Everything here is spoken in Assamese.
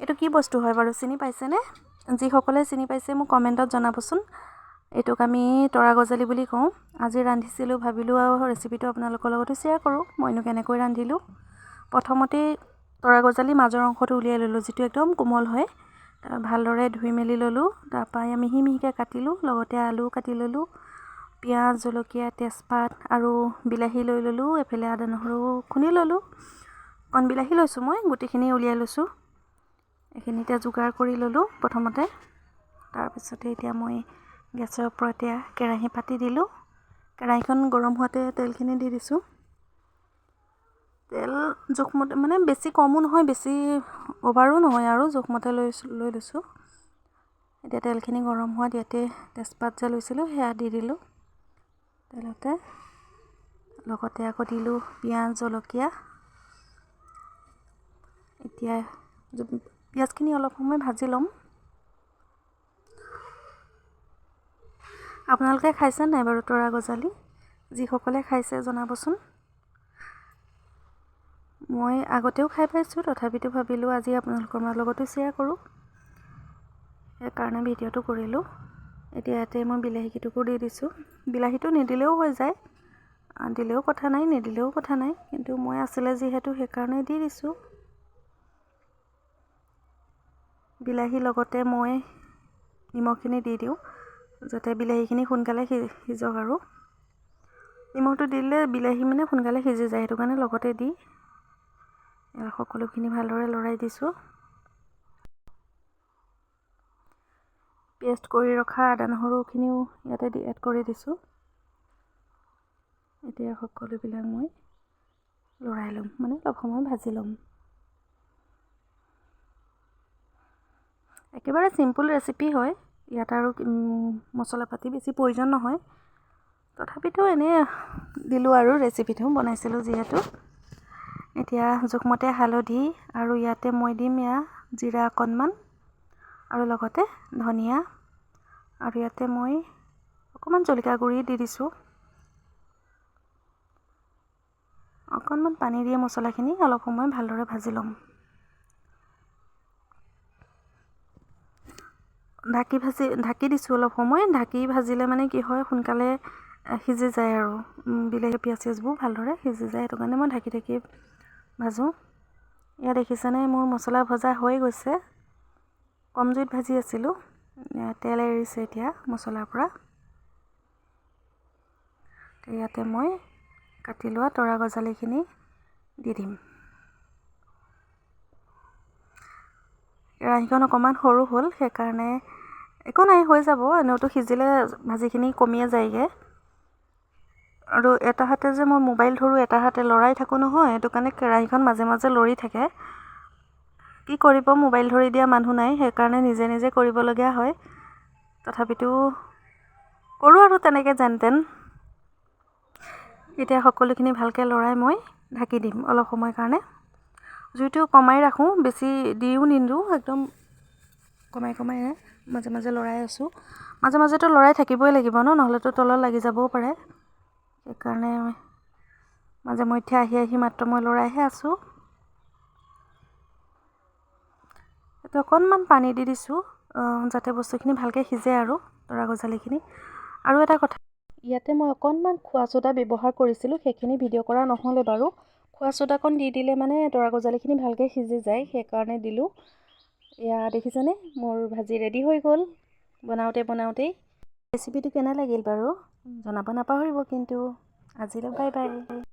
এইটো কি বস্তু হয় বাৰু চিনি পাইছেনে? যিসকলে চিনি পাইছে মোক কমেণ্টত জনাবচোন। এইটোক আমি তৰা গজালি বুলি কওঁ। আজি ৰান্ধিছিলোঁ, ভাবিলোঁ আৰু ৰেচিপিটো আপোনালোকৰ লগতো শ্বেয়াৰ কৰোঁ। মইনো কেনেকৈ ৰান্ধিলোঁ। প্ৰথমতেই তৰা গজালি মাজৰ অংশটো উলিয়াই ল'লোঁ, যিটো একদম কোমল হয়। ভালদৰে ধুই মেলি ল'লোঁ। তাৰপৰা মিহি মিহিকৈ কাটিলোঁ, লগতে আলু কাটি ল'লোঁ, পিঁয়াজ, জলকীয়া, তেজপাত আৰু বিলাহী লৈ ল'লোঁ। এফালে আদা নহৰু খুন্দি ল'লোঁ। কণ বিলাহী লৈছোঁ মই, গুটিখিনি উলিয়াই লৈছোঁ। এইখিনিতে যোগাৰ কৰি ল'লোঁ প্ৰথমতে। তাৰপিছতে এতিয়া মই গেছৰ ওপৰতে কেৰাহী পাতি দিলোঁ। কেৰাহীখন গৰম হোৱাতে তেলখিনি দি দিছোঁ। তেল জোখমতে, মানে বেছি কমো নহয়, বেছি অভাৰো নহয়, আৰু জোখমতে লৈ লৈছোঁ। এতিয়া তেলখিনি গৰম হোৱাত ইয়াতে তেজপাত যে লৈছিলোঁ সেয়া দি দিলোঁ তেলতে। লগতে আকৌ দিলোঁ পিঁয়াজ, জলকীয়া। এতিয়া পিঁয়াজখিনি অলপ সময় ভাজি ল'ম। আপোনালোকে খাইছে নাই বাৰু তৰা গজালি? যিসকলে খাইছে জনাবচোন। মই আগতেও খাই পাইছোঁ, তথাপিতো ভাবিলোঁ আজি আপোনালোকৰ লগতো শ্বেয়াৰ কৰোঁ। সেইকাৰণে ভিডিঅ'টো কৰিলোঁ। এতিয়া ইয়াতে মই বিলাহীকেইটুকু দি দিছোঁ। বিলাহীটো নিদিলেও হৈ যায়, দিলেও কথা নাই, নিদিলেও কথা নাই, কিন্তু মই আছিলে যিহেতু সেইকাৰণে দি দিছোঁ। বিলাহীৰ লগতে মই নিমখখিনি দি দিওঁ, যাতে বিলাহীখিনি সোনকালে সিজক। আৰু নিমখটো দিলে বিলাহী মানে সোনকালে সিজি যায়, সেইটো কাৰণে লগতে দি সকলোখিনি ভালদৰে লৰাই দিছোঁ। পেষ্ট কৰি ৰখা আদা নহৰুখিনিও ইয়াতে এড কৰি দিছোঁ। এতিয়া সকলোবিলাক মই লৰাই ল'ম, মানে অলপ সময় ভাজি ল'ম। একেবাৰে চিম্পুল ৰেচিপি হয়, ইয়াত আৰু মছলা পাতি বেছি প্ৰয়োজন নহয়। তথাপিতো এনেই দিলোঁ আৰু ৰেচিপিটো বনাইছিলোঁ যিহেতু। এতিয়া জোখমতে হালধি, আৰু ইয়াতে মই দিম জিৰা অকণমান, আৰু লগতে ধনিয়া, আৰু ইয়াতে মই অকণমান জলকীয়া গুড়ি দি দিছোঁ। অকণমান পানী দিয়ে মছলাখিনি অলপ সময় ভালদৰে ভাজি ল'ম। ঢাকি দিছোঁ অলপ সময়। ঢাকি ভাজিলে মানে কি হয়, সোনকালে সিজি যায়, আৰু বিলাহী পিঁয়াজ চিয়াজবোৰ ভালদৰে সিজি যায়। সেইটো কাৰণে মই ঢাকি ভাজোঁ। ইয়াত দেখিছেনে মোৰ মছলা ভজা হৈ গৈছে। কম জুইত ভাজি আছিলোঁ, তেল এৰিছে এতিয়া মছলাৰ পৰা। ইয়াতে মই কাটি লোৱা তৰা গজালিখিনি দি দিম। কেৰাহীখন অকণমান সৰু হ'ল, সেইকাৰণে একো নাই, হৈ যাব। এনেওতো সিজিলে ভাজিখিনি কমিয়ে যায়গৈ। আৰু এটা হাতে যে মই মোবাইল ধৰোঁ, এটা হাতে লৰাই থাকোঁ নহয়, সেইটো কাৰণে কেৰাহীখন মাজে মাজে লৰি থাকে। কি কৰিব, মোবাইল ধৰি দিয়া মানুহ নাই, সেইকাৰণে নিজে নিজে কৰিবলগীয়া হয়। তথাপিতো কৰোঁ আৰু তেনেকৈ যেন তেন। এতিয়া সকলোখিনি ভালকৈ লৰাই মই ঢাকি দিম অলপ সময়ৰ কাৰণে। জুইটো কমাই ৰাখোঁ, বেছি দিও নিদিওঁ, একদম কমাই মাজে মাজে লৰাই আছোঁ। মাজে মাজেতো লৰাই থাকিবই লাগিব ন, নহ'লেতো তলত লাগি যাবও পাৰে। সেইকাৰণে মাজে মধ্যে আহি মাত্ৰ মই লৰাইহে আছোঁ। এতিয়া অকণমান পানী দি দিছোঁ, যাতে বস্তুখিনি ভালকৈ সিজে, আৰু তৰা গজালিখিনি। আৰু এটা কথা, ইয়াতে মই অকণমান খোৱা চ'দা ব্যৱহাৰ কৰিছিলোঁ, সেইখিনি ভিডিঅ' কৰা নহ'লে বাৰু। খোৱা চ'দাকণ দি দিলে মানে তৰা গজালিখিনি ভালকৈ সিজি যায়, সেইকাৰণে দিলোঁ। এয়া দেখিছেনে, মোৰ ভাজি ৰেডি হৈ গ'ল বনাওঁতেই। ৰেচিপিটো কেনে লাগিল বাৰু জনাব নাপাহৰিব কিন্তু। আজিলৈ বাই বাই।